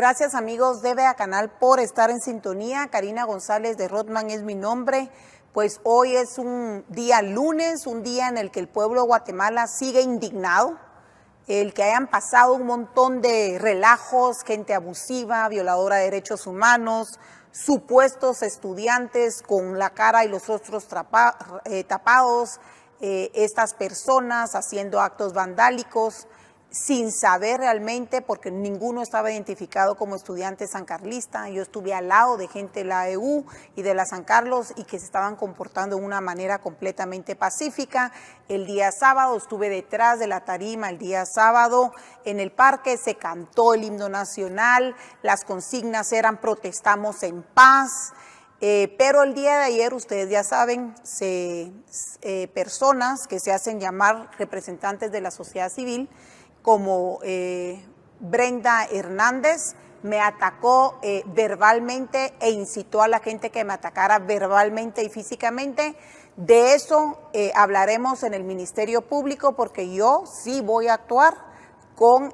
Gracias amigos de Vea Canal por estar en sintonía. Karina González de Rodman es mi nombre. Pues hoy es un día lunes, un día en el que el pueblo de Guatemala sigue indignado. El que hayan pasado un montón de relajos, gente abusiva, violadora de derechos humanos, supuestos estudiantes con la cara y los rostros tapados, estas personas haciendo actos vandálicos, sin saber realmente, porque ninguno estaba identificado como estudiante sancarlista. Yo estuve al lado de gente de la EU y de la San Carlos y que se estaban comportando de una manera completamente pacífica. El día sábado estuve detrás de la tarima, el día sábado en el parque se cantó el himno nacional, las consignas eran protestamos en paz. Pero el día de ayer, ustedes ya saben, personas que se hacen llamar representantes de la sociedad civil, como Brenda Hernández, me atacó verbalmente e incitó a la gente que me atacara verbalmente y físicamente. De eso hablaremos en el Ministerio Público, porque yo sí voy a actuar con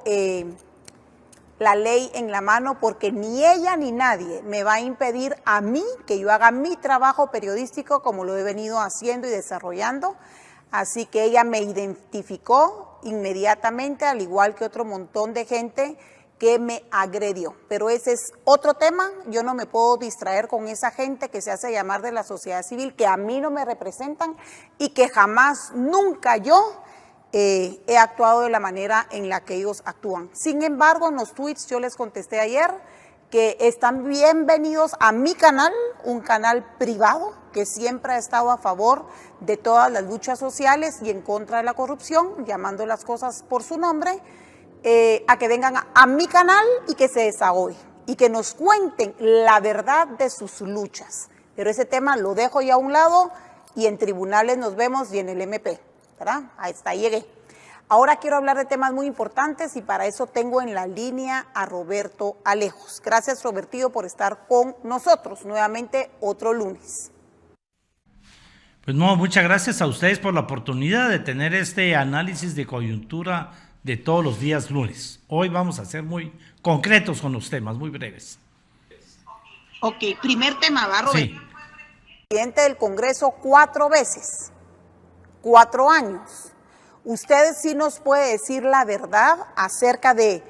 la ley en la mano, porque ni ella ni nadie me va a impedir a mí que yo haga mi trabajo periodístico como lo he venido haciendo y desarrollando. Así que ella me identificó inmediatamente, al igual que otro montón de gente que me agredió. Pero ese es otro tema. Yo no me puedo distraer con esa gente que se hace llamar de la sociedad civil, que a mí no me representan y que jamás, nunca yo he actuado de la manera en la que ellos actúan. Sin embargo, en los tweets yo les contesté ayer que están bienvenidos a mi canal, un canal privado que siempre ha estado a favor de todas las luchas sociales y en contra de la corrupción, llamando las cosas por su nombre, a que vengan a mi canal y que se desahoguen y que nos cuenten la verdad de sus luchas. Pero ese tema lo dejo ya a un lado y en tribunales nos vemos y en el MP, ¿verdad? Ahí está, llegué. Ahora quiero hablar de temas muy importantes y para eso tengo en la línea a Roberto Alejos. Gracias, Robertillo, por estar con nosotros nuevamente otro lunes. Pues no, muchas gracias a ustedes por la oportunidad de tener este análisis de coyuntura de todos los días lunes. Hoy vamos a ser muy concretos con los temas, muy breves. Ok, primer tema, ¿va, Roberto? Sí. Presidente del Congreso 4 veces, 4 años. Usted sí nos puede decir la verdad acerca de,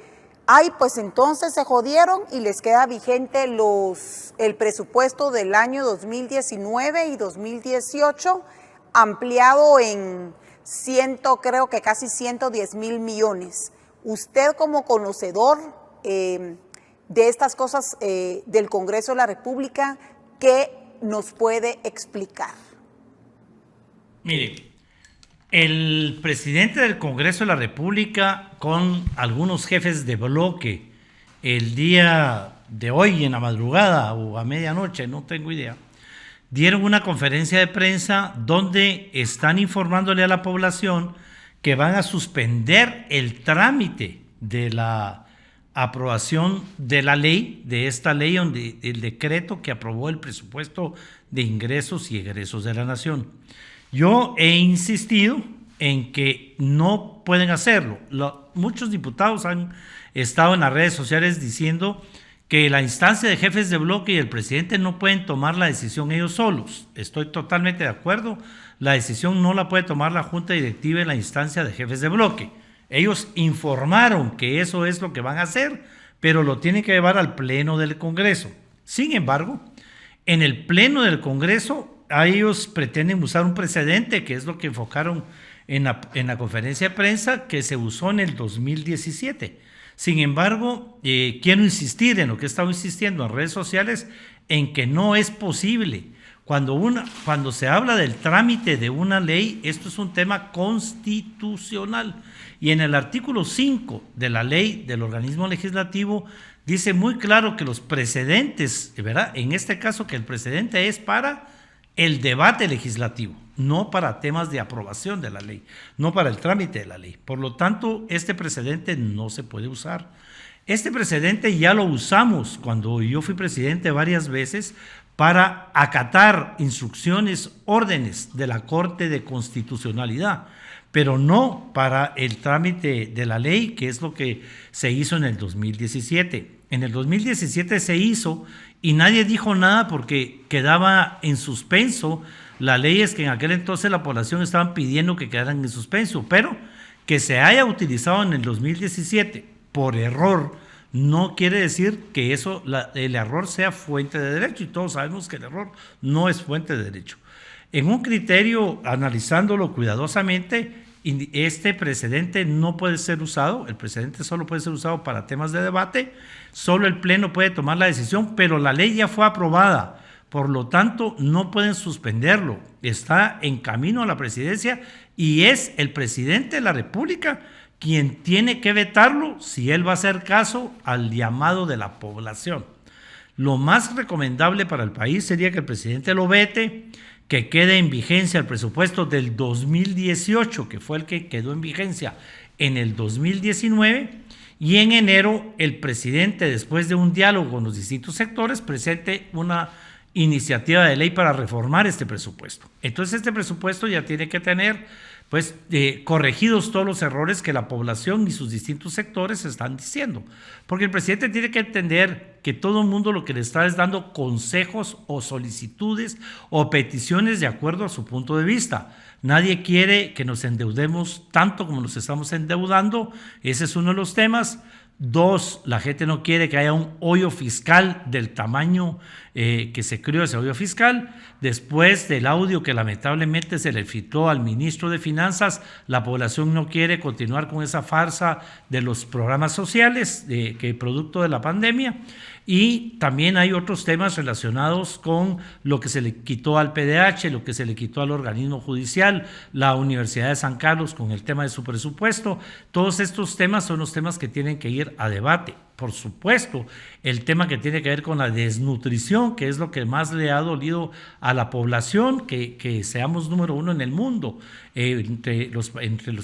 pues entonces se jodieron y les queda vigente el presupuesto del año 2019 y 2018 ampliado en creo que casi 110,000 millones. Usted como conocedor de estas cosas del Congreso de la República, ¿qué nos puede explicar? Mire, el presidente del Congreso de la República con algunos jefes de bloque el día de hoy en la madrugada o a medianoche, no tengo idea, dieron una conferencia de prensa donde están informándole a la población que van a suspender el trámite de la aprobación de la ley, de esta ley, el decreto que aprobó el presupuesto de ingresos y egresos de la nación. Yo he insistido en que no pueden hacerlo. Muchos diputados han estado en las redes sociales diciendo que la instancia de jefes de bloque y el presidente no pueden tomar la decisión ellos solos. Estoy totalmente de acuerdo. La decisión no la puede tomar la junta directiva y la instancia de jefes de bloque. Ellos informaron que eso es lo que van a hacer, pero lo tienen que llevar al pleno del Congreso. Sin embargo, en el pleno del Congreso, ellos pretenden usar un precedente, que es lo que enfocaron en la conferencia de prensa, que se usó en el 2017. Sin embargo, quiero insistir en lo que he estado insistiendo en redes sociales, en que no es posible. Cuando se habla del trámite de una ley, esto es un tema constitucional. Y en el artículo 5 de la ley del organismo legislativo dice muy claro que los precedentes, ¿verdad? En este caso que el precedente es para el debate legislativo, no para temas de aprobación de la ley, no para el trámite de la ley. Por lo tanto, este precedente no se puede usar. Este precedente ya lo usamos cuando yo fui presidente varias veces para acatar instrucciones, órdenes de la Corte de Constitucionalidad, pero no para el trámite de la ley, que es lo que se hizo en el 2017. En el 2017 se hizo y nadie dijo nada porque quedaba en suspenso las leyes que en aquel entonces la población estaban pidiendo que quedaran en suspenso, pero que se haya utilizado en el 2017 por error no quiere decir que el error sea fuente de derecho, y todos sabemos que el error no es fuente de derecho. En un criterio, analizándolo cuidadosamente, este precedente no puede ser usado, el precedente solo puede ser usado para temas de debate, solo el Pleno puede tomar la decisión, pero la ley ya fue aprobada, por lo tanto no pueden suspenderlo, está en camino a la presidencia y es el presidente de la República quien tiene que vetarlo si él va a hacer caso al llamado de la población. Lo más recomendable para el país sería que el presidente lo vete, que quede en vigencia el presupuesto del 2018, que fue el que quedó en vigencia en el 2019, y en enero el presidente, después de un diálogo con los distintos sectores, presente una iniciativa de ley para reformar este presupuesto. Entonces este presupuesto ya tiene que tener corregidos todos los errores que la población y sus distintos sectores están diciendo. Porque el presidente tiene que entender que todo el mundo lo que le está es dando consejos o solicitudes o peticiones de acuerdo a su punto de vista. Nadie quiere que nos endeudemos tanto como nos estamos endeudando. Ese es uno de los temas. 2, la gente no quiere que haya un hoyo fiscal del tamaño que se creó ese hoyo fiscal. Después del audio que lamentablemente se le filtró al ministro de Finanzas, la población no quiere continuar con esa farsa de los programas sociales que producto de la pandemia. Y también hay otros temas relacionados con lo que se le quitó al PDH, lo que se le quitó al organismo judicial, la Universidad de San Carlos con el tema de su presupuesto. Todos estos temas son los temas que tienen que ir a debate. Por supuesto, el tema que tiene que ver con la desnutrición, que es lo que más le ha dolido a la población, que seamos número 1 en el mundo, entre los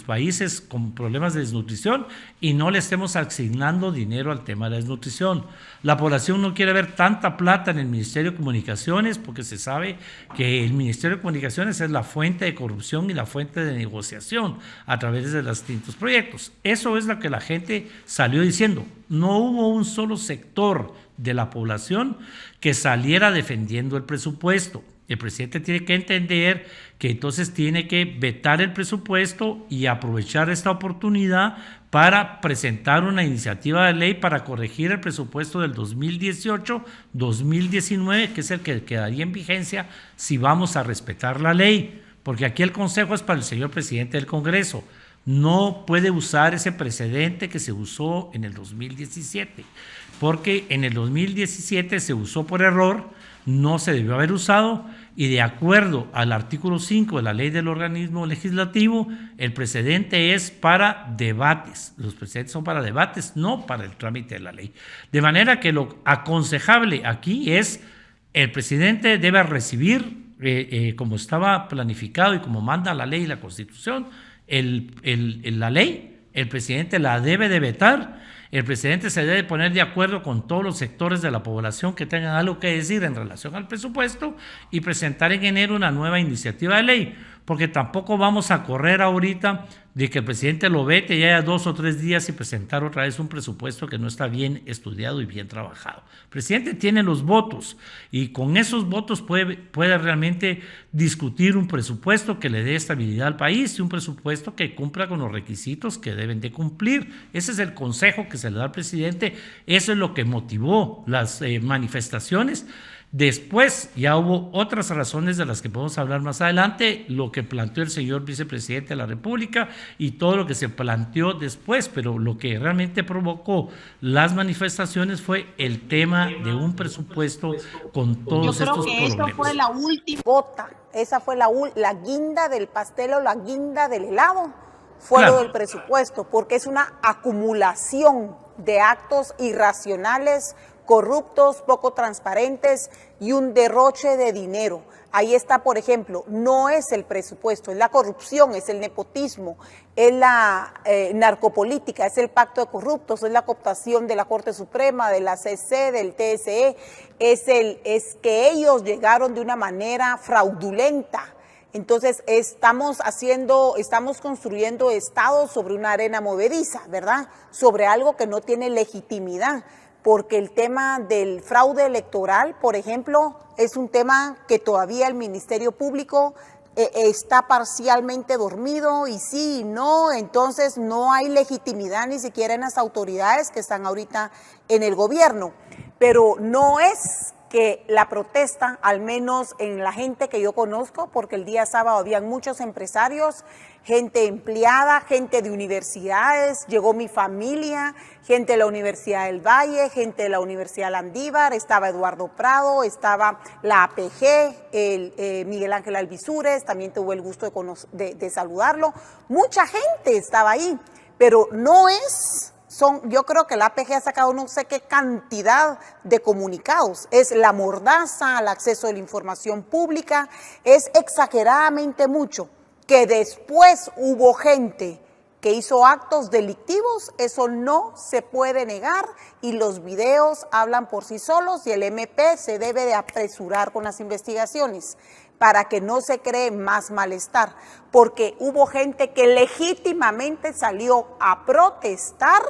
países con problemas de desnutrición, y no le estemos asignando dinero al tema de la desnutrición. La población no quiere ver tanta plata en el Ministerio de Comunicaciones porque se sabe que el Ministerio de Comunicaciones es la fuente de corrupción y la fuente de negociación a través de los distintos proyectos. Eso es lo que la gente salió diciendo. No hubo un solo sector de la población que saliera defendiendo el presupuesto. El presidente tiene que entender que entonces tiene que vetar el presupuesto y aprovechar esta oportunidad para presentar una iniciativa de ley para corregir el presupuesto del 2018-2019, que es el que quedaría en vigencia si vamos a respetar la ley. Porque aquí el consejo es para el señor presidente del Congreso. No puede usar ese precedente que se usó en el 2017, porque en el 2017 se usó por error, no se debió haber usado, y de acuerdo al artículo 5 de la ley del organismo legislativo, el precedente es para debates. Los precedentes son para debates, no para el trámite de la ley. De manera que lo aconsejable aquí es el presidente debe recibir, como estaba planificado y como manda la ley y la Constitución, la ley, el presidente la debe de vetar, el presidente se debe poner de acuerdo con todos los sectores de la población que tengan algo que decir en relación al presupuesto y presentar en enero una nueva iniciativa de ley, porque tampoco vamos a correr ahorita de que el presidente lo vete y haya 2 o 3 días y presentar otra vez un presupuesto que no está bien estudiado y bien trabajado. El presidente tiene los votos y con esos votos puede realmente discutir un presupuesto que le dé estabilidad al país y un presupuesto que cumpla con los requisitos que deben de cumplir. Ese es el consejo que se le da al presidente, eso es lo que motivó las manifestaciones. Después ya hubo otras razones de las que podemos hablar más adelante, lo que planteó el señor vicepresidente de la República y todo lo que se planteó después, pero lo que realmente provocó las manifestaciones fue el tema de un presupuesto con todos estos problemas. Yo creo que esa fue la última gota, esa fue la guinda del pastel o la guinda del helado, fue claro, lo del presupuesto, porque es una acumulación de actos irracionales, corruptos, poco transparentes y un derroche de dinero. Ahí está, por ejemplo, no es el presupuesto, es la corrupción, es el nepotismo, es la narcopolítica, es el pacto de corruptos, es la cooptación de la Corte Suprema, de la CC, del TSE, es que ellos llegaron de una manera fraudulenta. Entonces estamos construyendo estados sobre una arena movediza, ¿verdad? Sobre algo que no tiene legitimidad. porque el tema del fraude electoral, por ejemplo, es un tema que todavía el Ministerio Público está parcialmente dormido, y sí y no, entonces no hay legitimidad ni siquiera en las autoridades que están ahorita en el gobierno. Pero no es que la protesta, al menos en la gente que yo conozco, porque el día sábado habían muchos empresarios, gente empleada, gente de universidades, llegó mi familia, gente de la Universidad del Valle, gente de la Universidad Landívar, estaba Eduardo Prado, estaba la APG, Miguel Ángel Alvisures, también tuve el gusto de saludarlo. Mucha gente estaba ahí, pero no es... yo creo que la APG ha sacado no sé qué cantidad de comunicados. Es la mordaza al acceso a la información pública, es exageradamente mucho. Que después hubo gente que hizo actos delictivos, eso no se puede negar, y los videos hablan por sí solos, y el MP se debe de apresurar con las investigaciones para que no se cree más malestar, porque hubo gente que legítimamente salió a protestar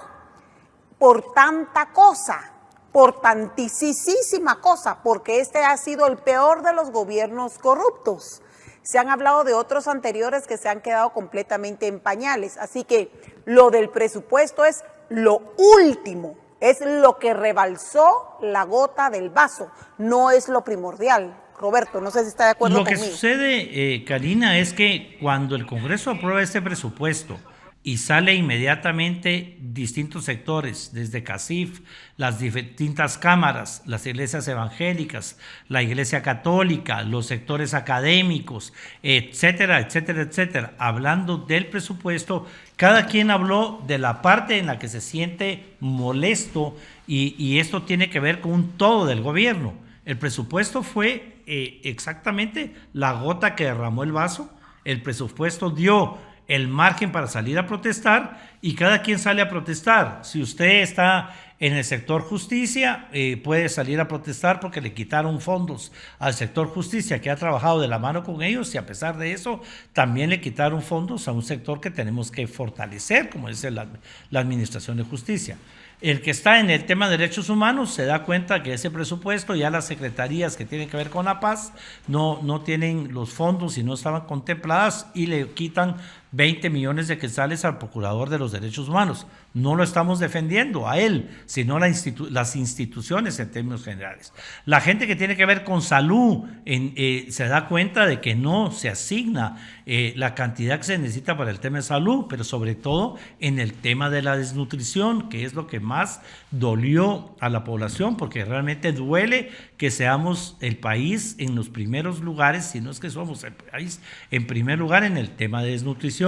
por tanta cosa, por tantísima cosa, porque este ha sido el peor de los gobiernos corruptos. Se han hablado de otros anteriores que se han quedado completamente en pañales, así que lo del presupuesto es lo último, es lo que rebalsó la gota del vaso, no es lo primordial. Roberto, no sé si está de acuerdo conmigo. Lo que sucede, Karina, es que cuando el Congreso aprueba este presupuesto y sale inmediatamente distintos sectores, desde CACIF, las distintas cámaras, las iglesias evangélicas, la iglesia católica, los sectores académicos, etcétera, etcétera, etcétera, hablando del presupuesto, cada quien habló de la parte en la que se siente molesto, y esto tiene que ver con un todo del gobierno. El presupuesto fue exactamente la gota que derramó el vaso. El presupuesto dio el margen para salir a protestar, y cada quien sale a protestar. Si usted está en el sector justicia, puede salir a protestar porque le quitaron fondos al sector justicia, que ha trabajado de la mano con ellos, y a pesar de eso también le quitaron fondos a un sector que tenemos que fortalecer, como dice la Administración de Justicia. El que está en el tema de derechos humanos se da cuenta que ese presupuesto, ya las secretarías que tienen que ver con la paz no tienen los fondos y no estaban contempladas, y le quitan 20 millones de quetzales al procurador de los derechos humanos. No lo estamos defendiendo a él, sino las instituciones en términos generales. La gente que tiene que ver con salud se da cuenta de que no se asigna la cantidad que se necesita para el tema de salud, pero sobre todo en el tema de la desnutrición, que es lo que más dolió a la población, porque realmente duele que seamos el país en los primeros lugares, si no es que somos el país en primer lugar en el tema de desnutrición.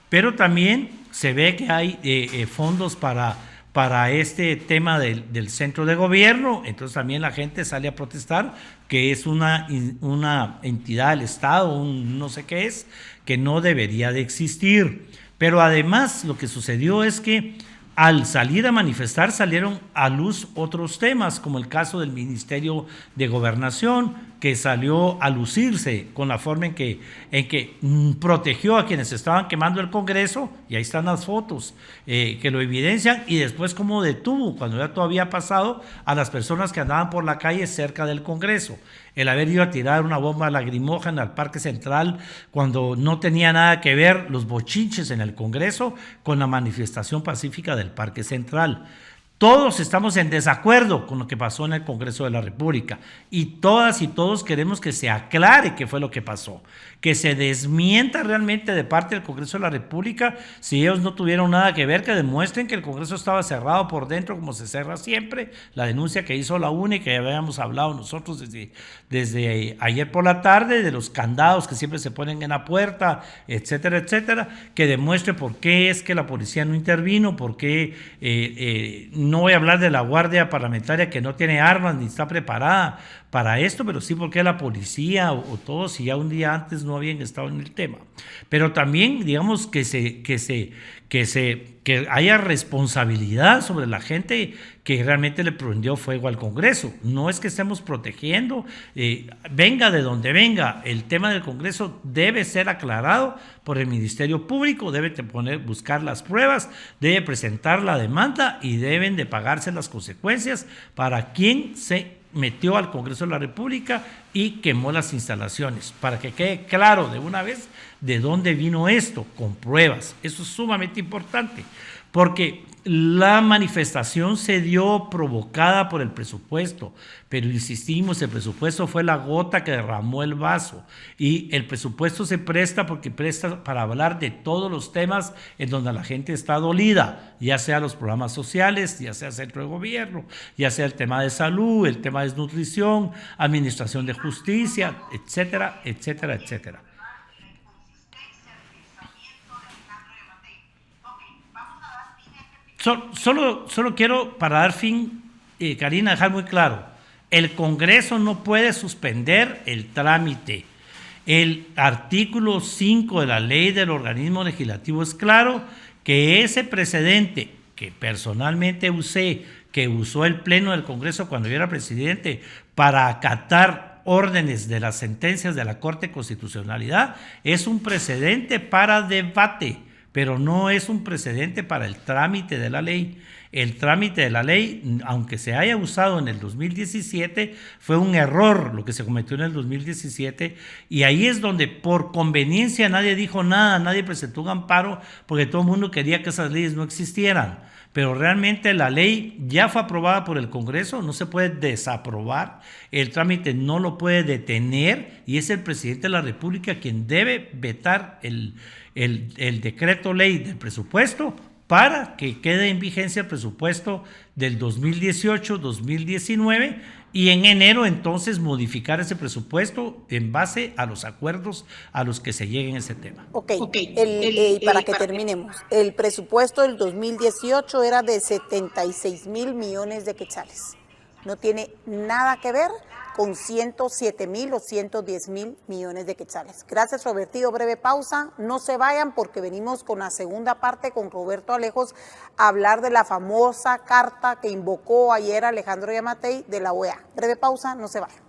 Pero también se ve que hay fondos para este tema del centro de gobierno, entonces también la gente sale a protestar, que es una entidad del Estado, un no sé qué es, que no debería de existir. Pero además lo que sucedió es que al salir a manifestar salieron a luz otros temas, como el caso del Ministerio de Gobernación, que salió a lucirse con la forma en que protegió a quienes estaban quemando el Congreso, y ahí están las fotos que lo evidencian, y después cómo detuvo, cuando ya todo había pasado, a las personas que andaban por la calle cerca del Congreso. El haber ido a tirar una bomba lacrimógena al Parque Central cuando no tenía nada que ver los bochinches en el Congreso con la manifestación pacífica del Parque Central. Todos estamos en desacuerdo con lo que pasó en el Congreso de la República, y todas y todos queremos que se aclare qué fue lo que pasó, que se desmienta realmente de parte del Congreso de la República. Si ellos no tuvieron nada que ver, que demuestren que el Congreso estaba cerrado por dentro, como se cierra siempre. La denuncia que hizo la UNE, que ya habíamos hablado nosotros desde ayer por la tarde, de los candados que siempre se ponen en la puerta, etcétera, etcétera, que demuestre por qué es que la policía no intervino, por qué no voy a hablar de la Guardia Parlamentaria, que no tiene armas ni está preparada para esto, pero sí porque la policía o todos, si ya un día antes no habían estado en el tema. Pero también, digamos, que se que haya responsabilidad sobre la gente que realmente le prendió fuego al Congreso. No es que estemos protegiendo, venga de donde venga, el tema del Congreso debe ser aclarado por el Ministerio Público, debe buscar las pruebas, debe presentar la demanda y deben de pagarse las consecuencias para quien se metió al Congreso de la República y quemó las instalaciones, para que quede claro de una vez de dónde vino esto, con pruebas. Eso es sumamente importante, porque la manifestación se dio provocada por el presupuesto, pero insistimos, el presupuesto fue la gota que derramó el vaso, y el presupuesto se presta porque presta para hablar de todos los temas en donde la gente está dolida, ya sea los programas sociales, ya sea centro de gobierno, ya sea el tema de salud, el tema de desnutrición, administración de justicia, etcétera, etcétera, etcétera. Solo quiero, para dar fin, Karina, dejar muy claro, el Congreso no puede suspender el trámite. El artículo 5 de la ley del organismo legislativo es claro que ese precedente que personalmente que usó el Pleno del Congreso cuando yo era presidente para acatar órdenes de las sentencias de la Corte de Constitucionalidad, es un precedente para debate, pero no es un precedente para el trámite de la ley. El trámite de la ley, aunque se haya usado en el 2017, fue un error lo que se cometió en el 2017, y ahí es donde por conveniencia nadie dijo nada, nadie presentó un amparo, porque todo el mundo quería que esas leyes no existieran. Pero realmente la ley ya fue aprobada por el Congreso, no se puede desaprobar, el trámite no lo puede detener, y es el presidente de la República quien debe vetar el decreto ley del presupuesto para que quede en vigencia el presupuesto del 2018-2019 y en enero entonces modificar ese presupuesto en base a los acuerdos a los que se llegue en ese tema. Para que terminemos, el presupuesto del 2018 era de 76.000 millones de quetzales. No tiene nada que ver con 107.000 o 110.000 millones de quetzales. Gracias, Robertillo. Breve pausa. No se vayan porque venimos con la segunda parte con Roberto Alejos a hablar de la famosa carta que invocó ayer Alejandro Yamatei de la OEA. Breve pausa, no se vayan.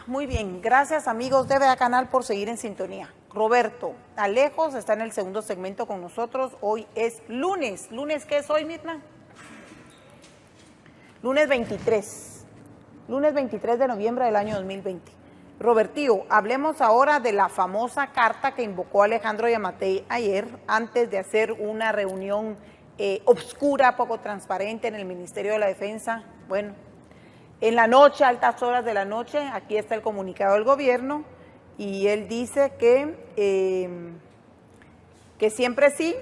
Muy bien, gracias amigos de Vea Canal por seguir en sintonía. Roberto Alejos está en el segundo segmento con nosotros. Hoy es lunes. ¿Lunes qué es hoy, Mirna? Lunes 23. Lunes 23 de noviembre del año 2020. Robertillo, hablemos ahora de la famosa carta que invocó Alejandro Yamatei ayer antes de hacer una reunión obscura, poco transparente en el Ministerio de la Defensa. Bueno, en la noche, a altas horas de la noche, aquí está el comunicado del gobierno y él dice que siempre sí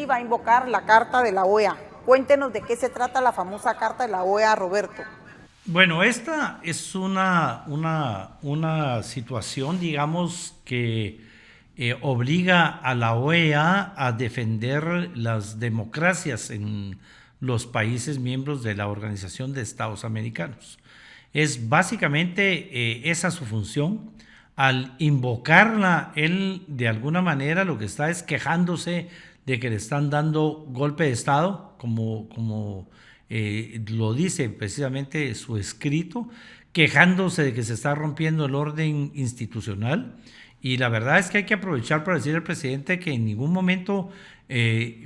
va a invocar la carta de la OEA. Cuéntenos de qué se trata la famosa carta de la OEA, Roberto. Bueno, esta es una situación, digamos, que obliga a la OEA a defender las democracias en los países miembros de la Organización de Estados Americanos. Es básicamente esa su función. Al invocarla, él de alguna manera lo que está es quejándose de que le están dando golpe de Estado, como lo dice precisamente su escrito, quejándose de que se está rompiendo el orden institucional. Y la verdad es que hay que aprovechar para decir al presidente que en ningún momento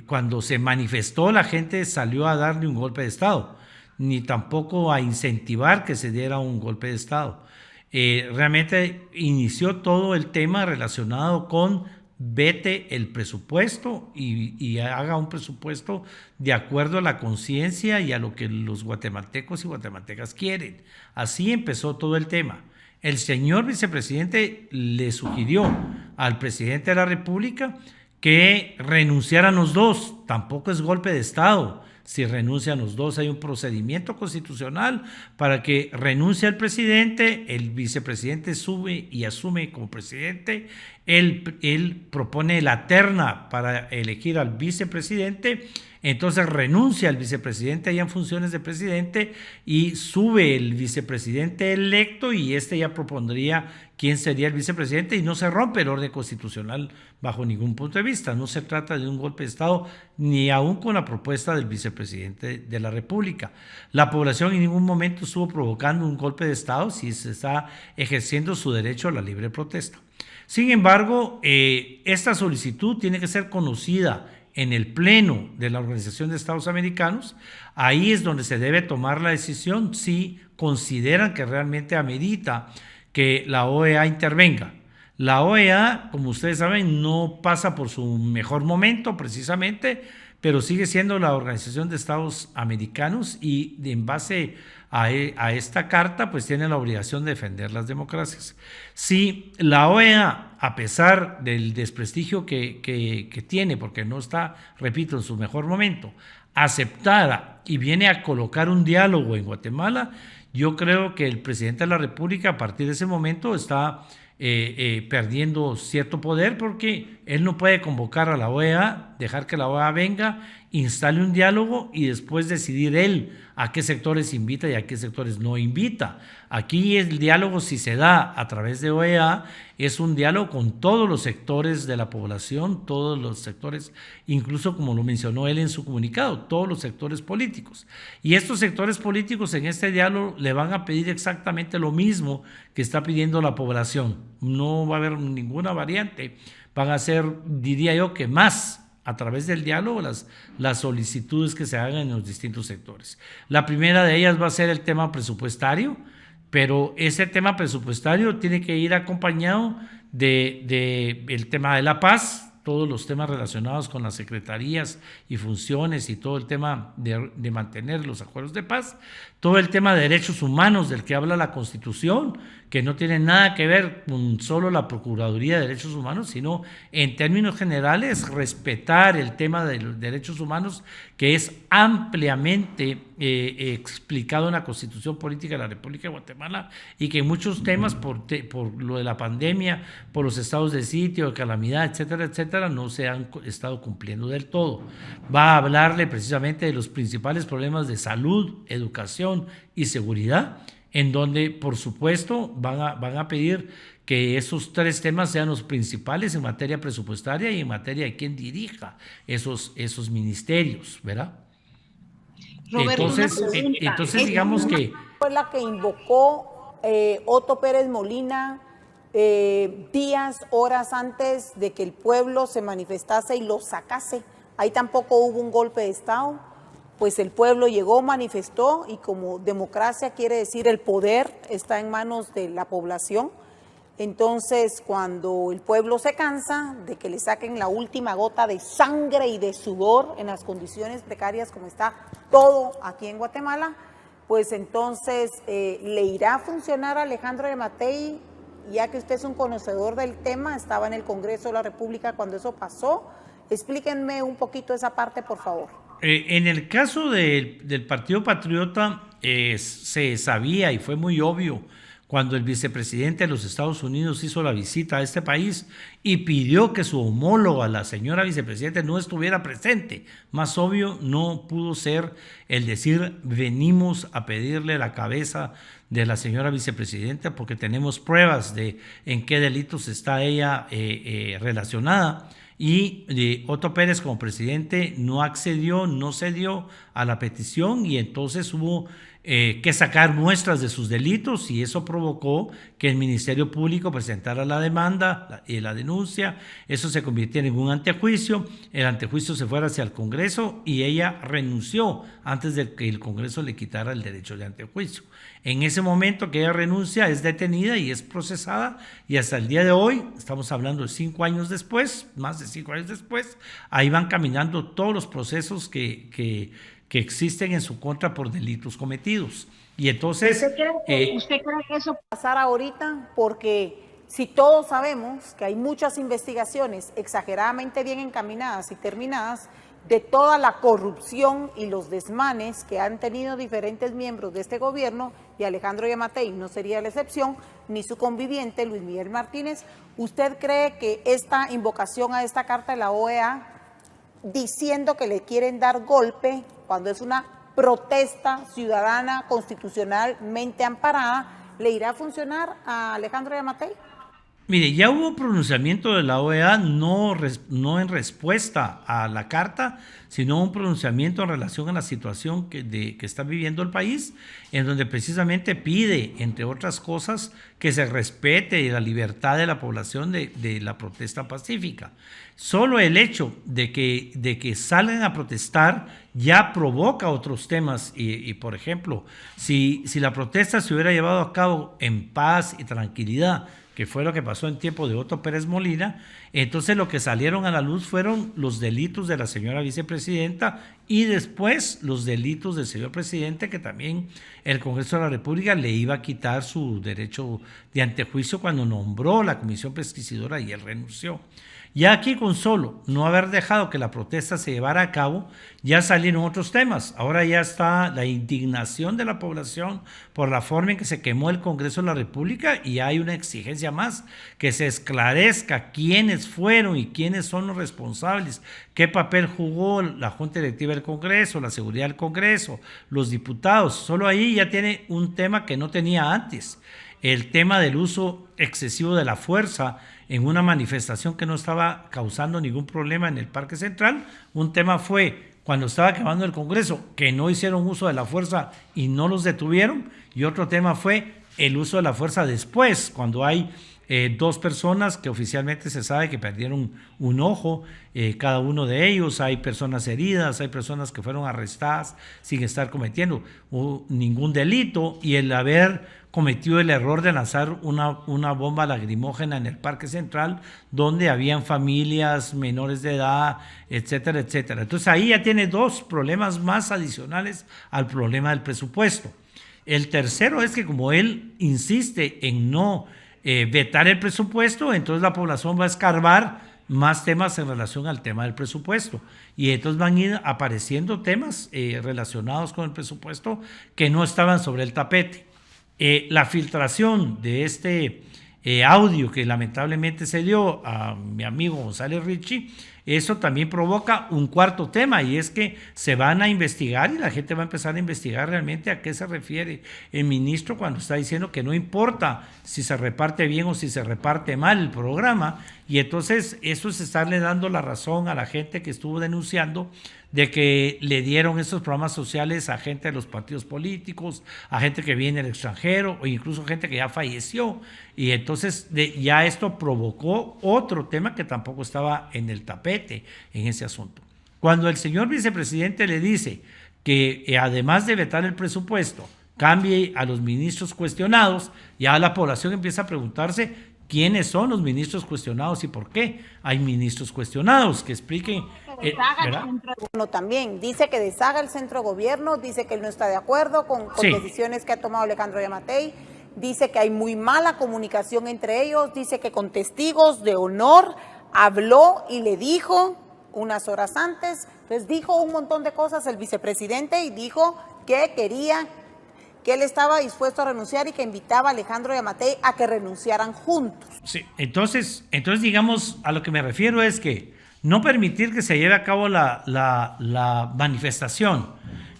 cuando se manifestó la gente salió a darle un golpe de Estado, ni tampoco a incentivar que se diera un golpe de Estado. Realmente inició todo el tema relacionado con vete el presupuesto y haga un presupuesto de acuerdo a la conciencia y a lo que los guatemaltecos y guatemaltecas quieren. Así empezó todo el tema. El señor vicepresidente le sugirió al presidente de la República que renunciaran los dos. Tampoco es golpe de Estado. Si renuncian los dos, hay un procedimiento constitucional para que renuncie el presidente, el vicepresidente sube y asume como presidente, él propone la terna para elegir al vicepresidente, entonces renuncia el vicepresidente ya en funciones de presidente y sube el vicepresidente electo y ya propondría quién sería el vicepresidente y no se rompe el orden constitucional bajo ningún punto de vista. No se trata de un golpe de Estado ni aún con la propuesta del vicepresidente de la República. La población en ningún momento estuvo provocando un golpe de Estado si se está ejerciendo su derecho a la libre protesta. Sin embargo, esta solicitud tiene que ser conocida en el Pleno de la Organización de Estados Americanos. Ahí es donde se debe tomar la decisión si consideran que realmente amerita que la OEA intervenga. La OEA, como ustedes saben, no pasa por su mejor momento precisamente, pero sigue siendo la Organización de Estados Americanos y en base a esta carta pues tiene la obligación de defender las democracias. Si la OEA, a pesar del desprestigio que tiene, porque no está, repito, en su mejor momento, aceptara y viene a colocar un diálogo en Guatemala, yo creo que el presidente de la República a partir de ese momento está perdiendo cierto poder porque él no puede convocar a la OEA, dejar que la OEA venga, instale un diálogo y después decidir él a qué sectores invita y a qué sectores no invita. Aquí el diálogo, si se da a través de OEA, es un diálogo con todos los sectores de la población, todos los sectores, incluso como lo mencionó él en su comunicado, todos los sectores políticos. Y estos sectores políticos en este diálogo le van a pedir exactamente lo mismo que está pidiendo la población. No va a haber ninguna variante. Van a ser, diría yo, que más a través del diálogo las solicitudes que se hagan en los distintos sectores. La primera de ellas va a ser el tema presupuestario, pero ese tema presupuestario tiene que ir acompañado del tema de la paz, todos los temas relacionados con las secretarías y funciones y todo el tema de mantener los acuerdos de paz, todo el tema de derechos humanos del que habla la Constitución, que no tiene nada que ver con solo la Procuraduría de Derechos Humanos, sino en términos generales respetar el tema de los derechos humanos que es ampliamente explicado en la Constitución Política de la República de Guatemala y que en muchos temas por lo de la pandemia, por los estados de sitio, de calamidad, etcétera, etcétera, no se han estado cumpliendo del todo. Va a hablarle precisamente de los principales problemas de salud, educación y seguridad, en donde, por supuesto, van a pedir que esos tres temas sean los principales en materia presupuestaria y en materia de quién dirija esos ministerios, ¿verdad? Roberto, entonces digamos que... Fue la que invocó Otto Pérez Molina días, horas antes de que el pueblo se manifestase y lo sacase. Ahí tampoco hubo un golpe de Estado. Pues el pueblo llegó, manifestó y como democracia quiere decir el poder está en manos de la población. Entonces, cuando el pueblo se cansa de que le saquen la última gota de sangre y de sudor en las condiciones precarias como está todo aquí en Guatemala, pues entonces le irá a funcionar a Alejandro Yamatei, ya que usted es un conocedor del tema, estaba en el Congreso de la República cuando eso pasó. Explíquenme un poquito esa parte, por favor. En el caso del Partido Patriota, se sabía y fue muy obvio cuando el vicepresidente de los Estados Unidos hizo la visita a este país y pidió que su homóloga, la señora vicepresidenta, no estuviera presente. Más obvio no pudo ser el decir venimos a pedirle la cabeza de la señora vicepresidenta porque tenemos pruebas de en qué delitos está ella relacionada. Y Otto Pérez como presidente no accedió, no cedió a la petición y entonces hubo que sacar muestras de sus delitos y eso provocó que el Ministerio Público presentara la demanda y la denuncia. Eso se convirtió en un antejuicio, el antejuicio se fue hacia el Congreso y ella renunció antes de que el Congreso le quitara el derecho de antejuicio. En ese momento que ella renuncia es detenida y es procesada y hasta el día de hoy, estamos hablando de 5 años después, más de 5 años después, ahí van caminando todos los procesos que existen en su contra por delitos cometidos. Y entonces... ¿Usted cree que eso pasar ahorita? Porque si todos sabemos que hay muchas investigaciones exageradamente bien encaminadas y terminadas de toda la corrupción y los desmanes que han tenido diferentes miembros de este gobierno, y Alejandro Yamatei no sería la excepción, ni su conviviente Luis Miguel Martínez. ¿Usted cree que esta invocación a esta carta de la OEA, diciendo que le quieren dar golpe cuando es una protesta ciudadana constitucionalmente amparada, le irá a funcionar a Alejandro Yamatei? Mire, ya hubo pronunciamiento de la OEA, no en respuesta a la carta, sino un pronunciamiento en relación a la situación que está viviendo el país, en donde precisamente pide, entre otras cosas, que se respete la libertad de la población de la protesta pacífica. Solo el hecho de que salgan a protestar ya provoca otros temas y por ejemplo, si la protesta se hubiera llevado a cabo en paz y tranquilidad, que fue lo que pasó en tiempo de Otto Pérez Molina, entonces lo que salieron a la luz fueron los delitos de la señora vicepresidenta y después los delitos del señor presidente, que también el Congreso de la República le iba a quitar su derecho de antejuicio cuando nombró la comisión pesquisidora y él renunció. Ya aquí con solo no haber dejado que la protesta se llevara a cabo, ya salieron otros temas. Ahora ya está la indignación de la población por la forma en que se quemó el Congreso de la República y hay una exigencia más, que se esclarezca quiénes fueron y quiénes son los responsables, qué papel jugó la Junta Directiva del Congreso, la seguridad del Congreso, los diputados. Solo ahí ya tiene un tema que no tenía antes, el tema del uso excesivo de la fuerza en una manifestación que no estaba causando ningún problema en el Parque Central. Un tema fue cuando estaba quemando el Congreso, que no hicieron uso de la fuerza y no los detuvieron, y otro tema fue el uso de la fuerza después, cuando hay dos personas que oficialmente se sabe que perdieron un ojo, cada uno de ellos, hay personas heridas, hay personas que fueron arrestadas sin estar cometiendo ningún delito, y el haber cometió el error de lanzar una bomba lacrimógena en el Parque Central, donde habían familias menores de edad, etcétera, etcétera. Entonces ahí ya tiene dos problemas más adicionales al problema del presupuesto. El tercero es que como él insiste en no vetar el presupuesto, entonces la población va a escarbar más temas en relación al tema del presupuesto, y entonces van a ir apareciendo temas relacionados con el presupuesto que no estaban sobre el tapete. La filtración de este audio que lamentablemente se dio a mi amigo González Richie, eso también provoca un cuarto tema, y es que se van a investigar y la gente va a empezar a investigar realmente a qué se refiere el ministro cuando está diciendo que no importa si se reparte bien o si se reparte mal el programa, y entonces eso es estarle dando la razón a la gente que estuvo denunciando de que le dieron esos programas sociales a gente de los partidos políticos, a gente que viene del extranjero o incluso gente que ya falleció. Y entonces ya esto provocó otro tema que tampoco estaba en el tapete en ese asunto. Cuando el señor vicepresidente le dice que además de vetar el presupuesto, cambie a los ministros cuestionados, ya la población empieza a preguntarse quiénes son los ministros cuestionados y por qué hay ministros cuestionados, que expliquen. Bueno, también dice que deshaga el centro de gobierno, dice que él no está de acuerdo con decisiones que ha tomado Alejandro Yamatei, dice que hay muy mala comunicación entre ellos, dice que con testigos de honor habló y le dijo unas horas antes, entonces dijo un montón de cosas el vicepresidente y dijo que quería, que él estaba dispuesto a renunciar y que invitaba a Alejandro Yamatei a que renunciaran juntos. Sí, entonces digamos, a lo que me refiero es que no permitir que se lleve a cabo la manifestación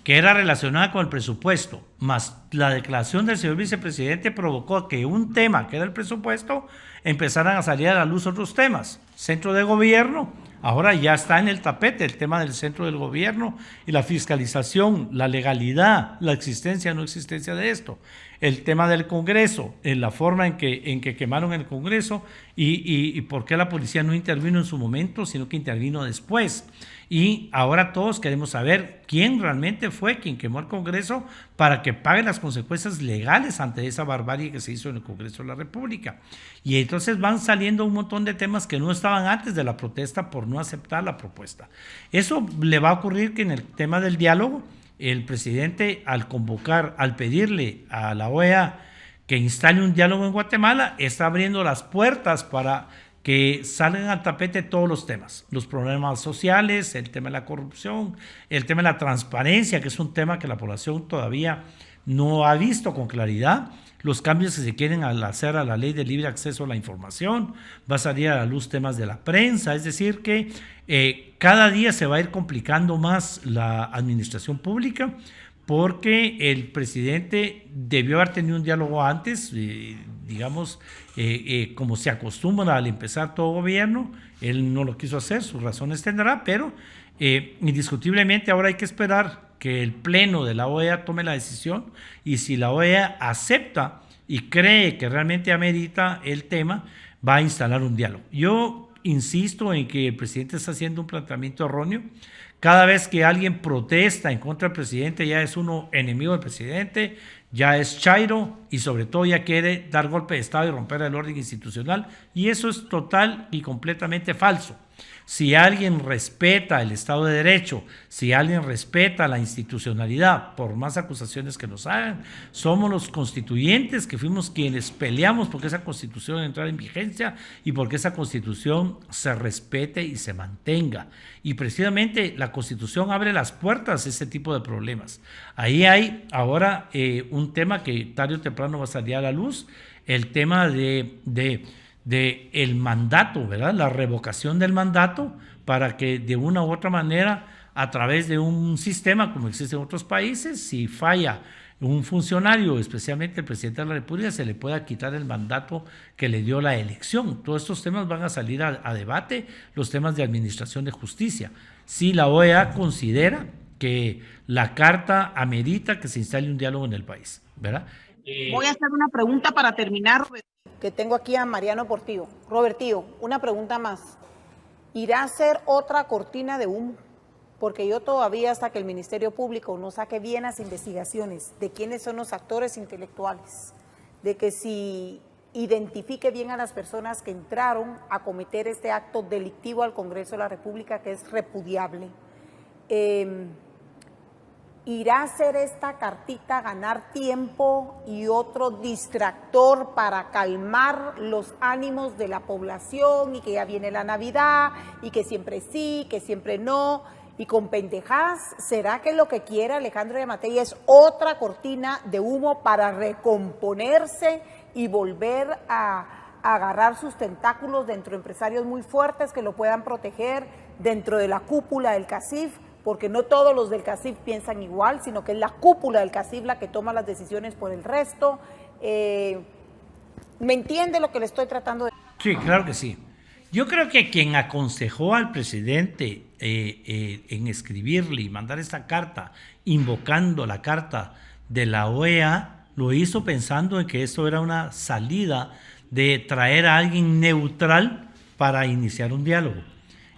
que era relacionada con el presupuesto, más la declaración del señor vicepresidente provocó que un tema que era el presupuesto empezaran a salir a la luz otros temas. Centro de gobierno, ahora ya está en el tapete el tema del centro del gobierno y la fiscalización, la legalidad, la existencia o no existencia de esto. El tema del Congreso, en la forma en que quemaron el Congreso y por qué la policía no intervino en su momento, sino que intervino después. Y ahora todos queremos saber quién realmente fue quien quemó el Congreso para que pague las consecuencias legales ante esa barbarie que se hizo en el Congreso de la República. Y entonces van saliendo un montón de temas que no estaban antes de la protesta por no aceptar la propuesta. Eso le va a ocurrir que en el tema del diálogo, el presidente al pedirle a la OEA que instale un diálogo en Guatemala, está abriendo las puertas para que salgan al tapete todos los temas, los problemas sociales, el tema de la corrupción, el tema de la transparencia, que es un tema que la población todavía no ha visto con claridad, los cambios que se quieren hacer a la ley de libre acceso a la información, va a salir a la luz temas de la prensa, es decir que cada día se va a ir complicando más la administración pública, porque el presidente debió haber tenido un diálogo antes, digamos, como se acostumbra al empezar todo gobierno. Él no lo quiso hacer, sus razones tendrá, pero indiscutiblemente ahora hay que esperar que el pleno de la OEA tome la decisión, y si la OEA acepta y cree que realmente amerita el tema, va a instalar un diálogo. Yo insisto en que el presidente está haciendo un planteamiento erróneo. Cada vez que alguien protesta en contra del presidente, ya es uno enemigo del presidente, ya es chairo, y sobre todo ya quiere dar golpe de Estado y romper el orden institucional, y eso es total y completamente falso. Si alguien respeta el Estado de Derecho, si alguien respeta la institucionalidad, por más acusaciones que nos hagan, somos los constituyentes que fuimos quienes peleamos porque esa Constitución entrara en vigencia y porque esa Constitución se respete y se mantenga. Y precisamente la Constitución abre las puertas a ese tipo de problemas. Ahí hay ahora un tema que tarde o temprano va a salir a la luz, el tema de el mandato, ¿verdad? La revocación del mandato, para que de una u otra manera, a través de un sistema como existe en otros países, si falla un funcionario, especialmente el presidente de la República, se le pueda quitar el mandato que le dio la elección. Todos estos temas van a salir a debate, los temas de administración de justicia. Si la OEA considera que la carta amerita que se instale un diálogo en el país, ¿verdad? Voy a hacer una pregunta para terminar, Robert. Que tengo aquí a Mariano Portillo. Robertillo, una pregunta más. ¿Irá a ser otra cortina de humo? Porque yo todavía, hasta que el Ministerio Público no saque bien las investigaciones de quiénes son los actores intelectuales, de que si identifique bien a las personas que entraron a cometer este acto delictivo al Congreso de la República, que es repudiable, ¿irá a hacer esta cartita ganar tiempo y otro distractor para calmar los ánimos de la población, y que ya viene la Navidad y que siempre sí, que siempre no, y con pendejadas? ¿Será que lo que quiere Alejandro Yamatei es otra cortina de humo para recomponerse y volver a agarrar sus tentáculos dentro de empresarios muy fuertes que lo puedan proteger dentro de la cúpula del CACIF? Porque no todos los del CACIF piensan igual, sino que es la cúpula del CACIF la que toma las decisiones por el resto. ¿Me entiende lo que le estoy tratando de decir? Sí, claro que sí. Yo creo que quien aconsejó al presidente en escribirle y mandar esta carta, invocando la carta de la OEA, lo hizo pensando en que esto era una salida de traer a alguien neutral para iniciar un diálogo.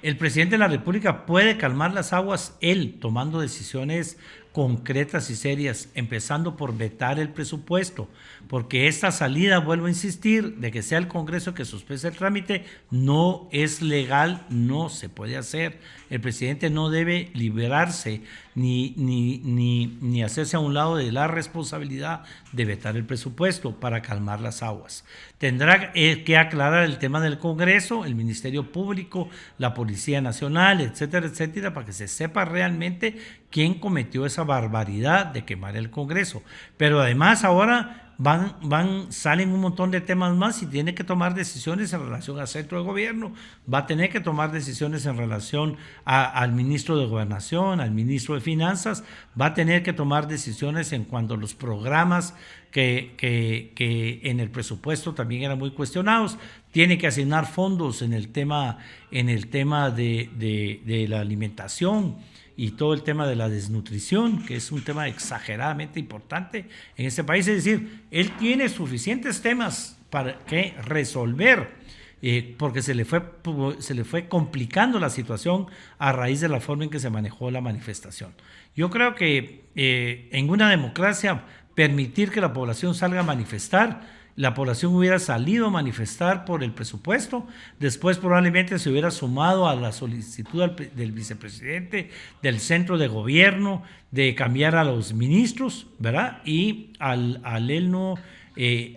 El presidente de la República puede calmar las aguas él, tomando decisiones concretas y serias, empezando por vetar el presupuesto, porque esta salida, vuelvo a insistir, de que sea el Congreso que sospese el trámite, no es legal, no se puede hacer. El presidente no debe liberarse ni hacerse a un lado de la responsabilidad de vetar el presupuesto para calmar las aguas. Tendrá que aclarar el tema del Congreso, el Ministerio Público, la Policía Nacional, etcétera, etcétera, para que se sepa realmente quién cometió esa barbaridad de quemar el Congreso. Pero además ahora salen un montón de temas más y tiene que tomar decisiones en relación al centro de gobierno, va a tener que tomar decisiones en relación al ministro de Gobernación, al ministro de Finanzas, va a tener que tomar decisiones en cuanto a los programas que en el presupuesto también eran muy cuestionados. Tiene que asignar fondos en el tema de la alimentación y todo el tema de la desnutrición, que es un tema exageradamente importante en este país. Es decir, él tiene suficientes temas para que resolver, porque se le fue complicando la situación a raíz de la forma en que se manejó la manifestación. Yo creo que en una democracia, permitir que la población salga a manifestar, la población hubiera salido a manifestar por el presupuesto, después probablemente se hubiera sumado a la solicitud del vicepresidente, del centro de gobierno, de cambiar a los ministros, ¿verdad? Y al él no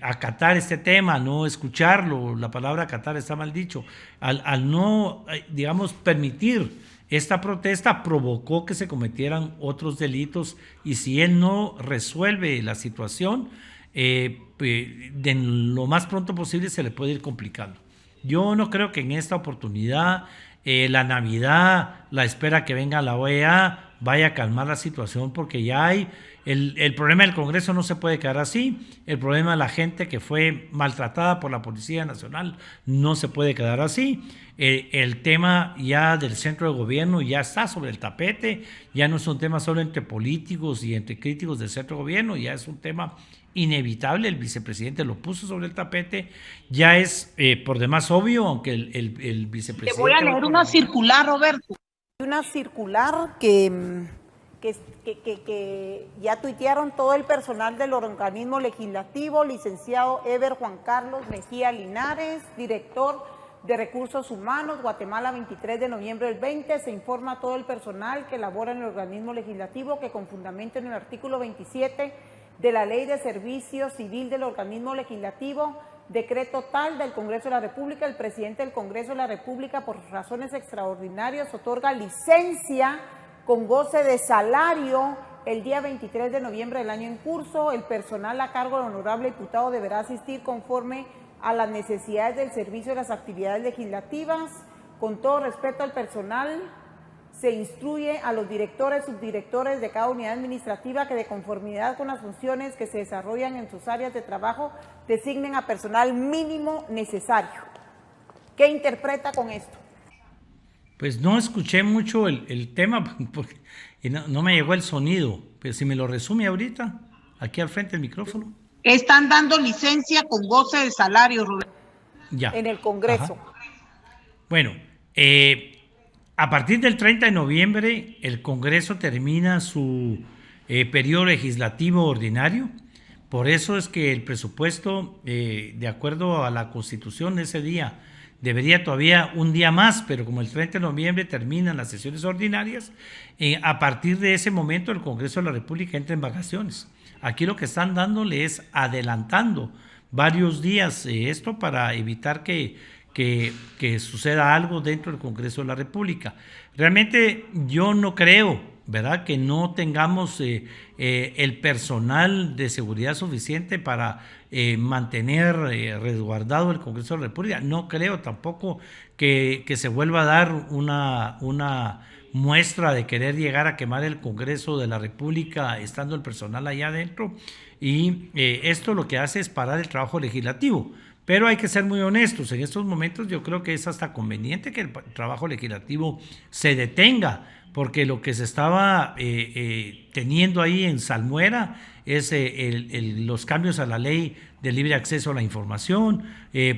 acatar este tema, no escucharlo, la palabra acatar está mal dicho, al no, digamos, permitir esta protesta, provocó que se cometieran otros delitos, y si él no resuelve la situación, de lo más pronto posible se le puede ir complicando. Yo no creo que en esta oportunidad la Navidad, la espera que venga la OEA vaya a calmar la situación, porque ya hay el problema del Congreso no se puede quedar así, el problema de la gente que fue maltratada por la Policía Nacional no se puede quedar así, el tema ya del centro de gobierno ya está sobre el tapete, ya no es un tema solo entre políticos y entre críticos del centro de gobierno, ya es un tema inevitable, el vicepresidente lo puso sobre el tapete, ya es por demás obvio, aunque el vicepresidente... Te voy a leer una circular, Roberto. Una circular que ya tuitearon todo el personal del organismo legislativo, licenciado Ever Juan Carlos Mejía Linares, director de Recursos Humanos, Guatemala, 23 de noviembre del 20, se informa a todo el personal que labora en el organismo legislativo que con fundamento en el artículo 27 de la Ley de Servicio Civil del organismo legislativo, decreto tal del Congreso de la República, el presidente del Congreso de la República, por razones extraordinarias, otorga licencia con goce de salario el día 23 de noviembre del año en curso. El personal a cargo del honorable diputado deberá asistir conforme a las necesidades del servicio de las actividades legislativas. Con todo respeto al personal, se instruye a los directores, subdirectores de cada unidad administrativa que, de conformidad con las funciones que se desarrollan en sus áreas de trabajo, designen a personal mínimo necesario. ¿Qué interpreta con esto? Pues no escuché mucho el tema porque no me llegó el sonido, pero si me lo resume ahorita, aquí al frente del micrófono. Están dando licencia con goce de salario, Roberto. Ya. En el Congreso. Ajá. Bueno, a partir del 30 de noviembre el Congreso termina su periodo legislativo ordinario. Por eso es que el presupuesto, de acuerdo a la Constitución, ese día debería todavía un día más, pero como el 30 de noviembre terminan las sesiones ordinarias, a partir de ese momento el Congreso de la República entra en vacaciones. Aquí lo que están dándole es adelantando varios días esto para evitar que suceda algo dentro del Congreso de la República. Realmente yo no creo, ¿verdad?, que no tengamos el personal de seguridad suficiente para mantener resguardado el Congreso de la República. No creo tampoco que se vuelva a dar una muestra de querer llegar a quemar el Congreso de la República estando el personal allá adentro, y esto lo que hace es parar el trabajo legislativo. Pero hay que ser muy honestos, en estos momentos yo creo que es hasta conveniente que el trabajo legislativo se detenga, porque lo que se estaba teniendo ahí en salmuera es los cambios a la ley de libre acceso a la información,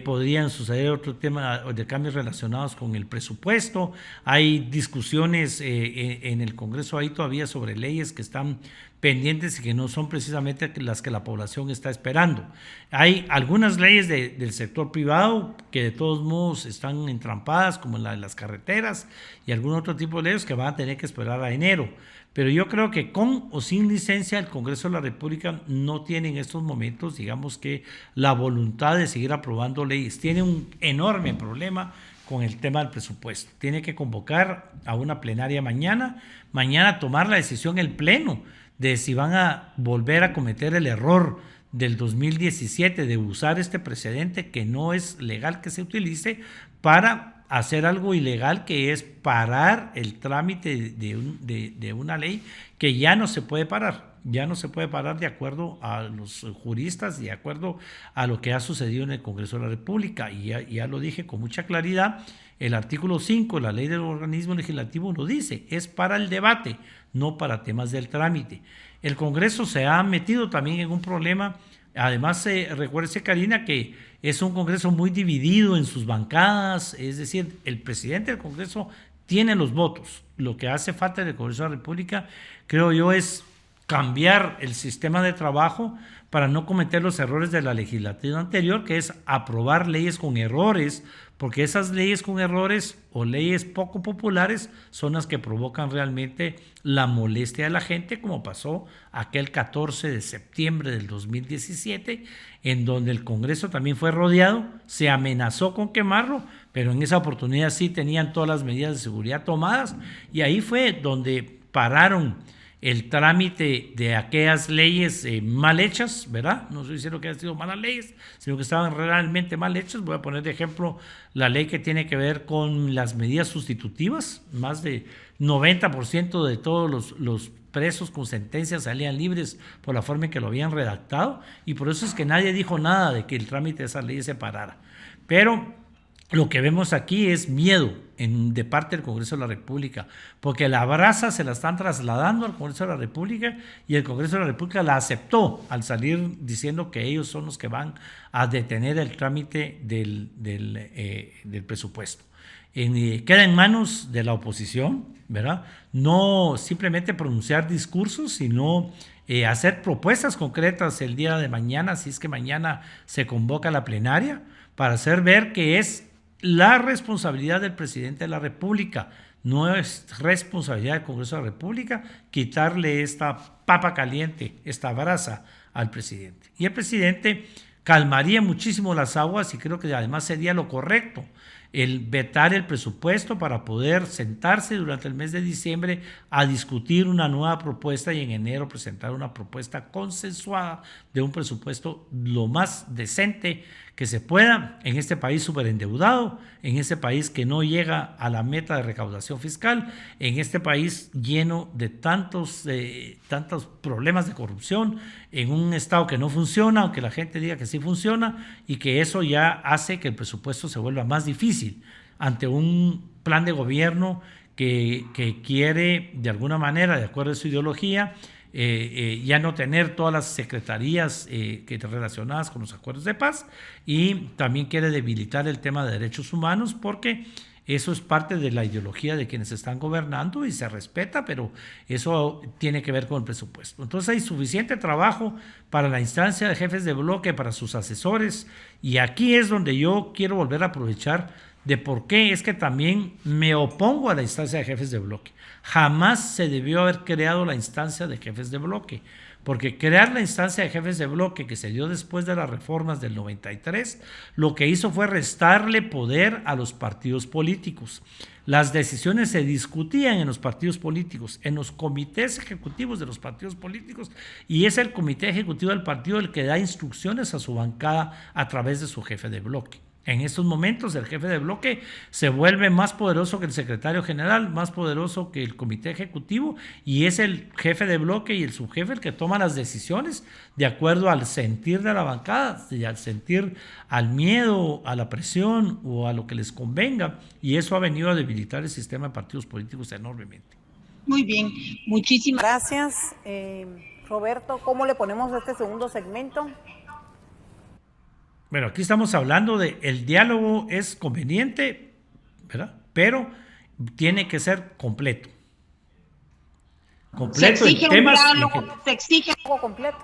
podrían suceder otro tema de cambios relacionados con el presupuesto, hay discusiones en el Congreso ahí todavía sobre leyes que están pendientes y que no son precisamente las que la población está esperando. Hay algunas leyes del sector privado que de todos modos están entrampadas, como la de las carreteras y algún otro tipo de leyes que van a tener que esperar a enero. Pero yo creo que con o sin licencia el Congreso de la República no tiene en estos momentos, digamos que, la voluntad de seguir aprobando leyes. Tiene un enorme problema con el tema del presupuesto. Tiene que convocar a una plenaria mañana tomar la decisión el Pleno de si van a volver a cometer el error del 2017 de usar este precedente que no es legal que se utilice para hacer algo ilegal, que es parar el trámite de una ley que ya no se puede parar. Ya no se puede parar de acuerdo a los juristas y de acuerdo a lo que ha sucedido en el Congreso de la República. Y ya lo dije con mucha claridad, el artículo 5 de la ley del organismo legislativo lo dice, es para el debate, no para temas del trámite. El Congreso se ha metido también en un problema. Además, recuérdese, Karina, que es un Congreso muy dividido en sus bancadas, es decir, el presidente del Congreso tiene los votos. Lo que hace falta en el Congreso de la República, creo yo, es cambiar el sistema de trabajo para no cometer los errores de la legislatura anterior, que es aprobar leyes con errores, porque esas leyes con errores o leyes poco populares son las que provocan realmente la molestia de la gente, como pasó aquel 14 de septiembre del 2017, en donde el Congreso también fue rodeado, se amenazó con quemarlo, pero en esa oportunidad sí tenían todas las medidas de seguridad tomadas, y ahí fue donde pararon el trámite de aquellas leyes mal hechas, ¿verdad? No estoy diciendo que hayan sido malas leyes, sino que estaban realmente mal hechas. Voy a poner de ejemplo la ley que tiene que ver con las medidas sustitutivas. Más de 90% de todos los presos con sentencias salían libres por la forma en que lo habían redactado, y por eso es que nadie dijo nada de que el trámite de esas leyes se parara. Pero lo que vemos aquí es miedo de parte del Congreso de la República, porque la brasa se la están trasladando al Congreso de la República, y el Congreso de la República la aceptó al salir diciendo que ellos son los que van a detener el trámite del presupuesto. Queda en manos de la oposición, ¿verdad? No simplemente pronunciar discursos, sino hacer propuestas concretas el día de mañana, si es que mañana se convoca la plenaria, para hacer ver que es la responsabilidad del presidente de la República, no es responsabilidad del Congreso de la República quitarle esta papa caliente, esta brasa al presidente. Y el presidente calmaría muchísimo las aguas, y creo que además sería lo correcto el vetar el presupuesto para poder sentarse durante el mes de diciembre a discutir una nueva propuesta, y en enero presentar una propuesta consensuada de un presupuesto lo más decente que se pueda en este país superendeudado, en este país que no llega a la meta de recaudación fiscal, en este país lleno de tantos problemas de corrupción, en un Estado que no funciona, aunque la gente diga que sí funciona, y que eso ya hace que el presupuesto se vuelva más difícil ante un plan de gobierno que quiere, de alguna manera, de acuerdo a su ideología, ya no tener todas las secretarías relacionadas con los acuerdos de paz, y también quiere debilitar el tema de derechos humanos, porque eso es parte de la ideología de quienes están gobernando y se respeta, pero eso tiene que ver con el presupuesto. Entonces hay suficiente trabajo para la instancia de jefes de bloque, para sus asesores, y aquí es donde yo quiero volver a aprovechar de por qué es que también me opongo a la instancia de jefes de bloque. Jamás se debió haber creado la instancia de jefes de bloque, porque crear la instancia de jefes de bloque, que se dio después de las reformas del 93, lo que hizo fue restarle poder a los partidos políticos. Las decisiones se discutían en los partidos políticos, en los comités ejecutivos de los partidos políticos, y es el comité ejecutivo del partido el que da instrucciones a su bancada a través de su jefe de bloque. En estos momentos el jefe de bloque se vuelve más poderoso que el secretario general, más poderoso que el comité ejecutivo, y es el jefe de bloque y el subjefe el que toma las decisiones de acuerdo al sentir de la bancada, y al sentir, al miedo, a la presión o a lo que les convenga, y eso ha venido a debilitar el sistema de partidos políticos enormemente. Muy bien, muchísimas gracias. Roberto, ¿cómo le ponemos a este segundo segmento? Bueno, aquí estamos hablando de el diálogo es conveniente, ¿verdad? Pero tiene que ser completo. Completo en temas. Se exige algo completo.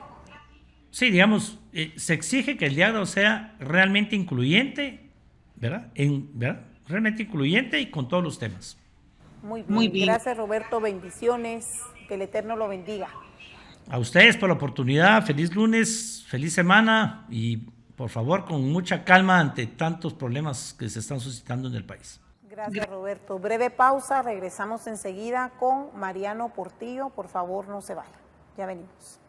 Sí, digamos, se exige que el diálogo sea realmente incluyente, ¿verdad? ¿Verdad? Realmente incluyente y con todos los temas. Muy bien. Gracias, Roberto. Bendiciones. Que el Eterno lo bendiga. A ustedes por la oportunidad. Feliz lunes, feliz semana, y por favor, con mucha calma ante tantos problemas que se están suscitando en el país. Gracias, Roberto. Breve pausa, regresamos enseguida con Mariano Portillo. Por favor, no se vayan. Ya venimos.